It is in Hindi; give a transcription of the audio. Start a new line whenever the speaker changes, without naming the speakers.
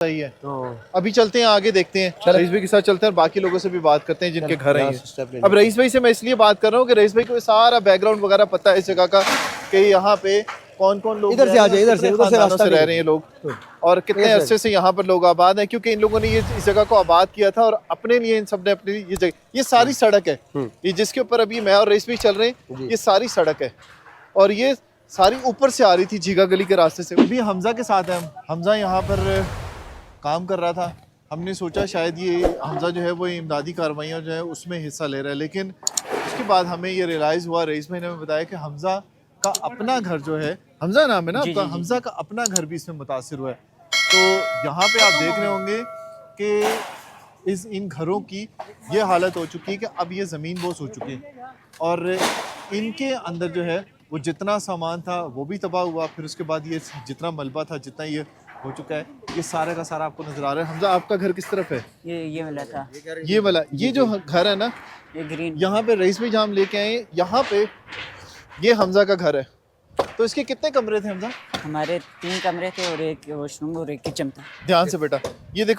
सही है। अभी चलते हैं आगे, देखते हैं रईस भाई के साथ चलते हैं और बाकी लोगों से भी बात करते हैं जिनके घर हैं ये। अब रईस भाई से मैं इसलिए बात कर रहा हूँ कि रईस भाई को सारा बैकग्राउंड वगैरह पता है इस जगह का, कि यहाँ पे कौन कौन लोग
इधर से आ जाए, इधर से रास्ता
रह रहे हैं लोग और कितने अरसे से यहाँ पर लोग आबाद हैं, क्योंकि इन लोगों ने ये इस जगह को आबाद किया था और अपने लिए इन सब ने अपनी ये जगह, ये सारी सड़क है ये जिसके ऊपर अभी मैं और रईस भाई चल रहे हैं, ये सारी सड़क है और ये सारी ऊपर से आ रही थी झीगा गली के रास्ते से। अभी हमजा के साथ है, हमजा यहाँ पर काम कर रहा था, हमने सोचा शायद ये हमजा जो है वो इमदादी कार्रवाइयाँ जो है उसमें हिस्सा ले रहा है, लेकिन उसके बाद हमें ये रियलाइज़ हुआ, रईस भाई ने हमें बताया कि हमजा का अपना घर जो है, हमजा नाम है ना आपका, हमजा का अपना घर भी इसमें मुतासिर हुआ है। तो यहाँ पे आप देख रहे होंगे कि इन घरों की ये हालत हो चुकी है कि अब ये ज़मीन बोस हो चुकी है और इनके अंदर जो है वो जितना सामान था वो भी तबाह हुआ, फिर उसके बाद ये जितना मलबा था, जितना ये हो चुका है, ये सारा का सारा आपको नजर आ रहा है। हमजा आपका घर किस तरफ है?
ये वाला था,
ये वाला, ये जो घर है ना,
ये ग्रीन।
यहाँ पे रईस भाई जहाँ हम लेके आए, यहाँ पे ये हमजा का घर है। तो इसके कितने कमरे थे हमजा?
हमारे 3 कमरे थे और एक वॉशरूम और एक किचन था।
ध्यान से बेटा, ये देखो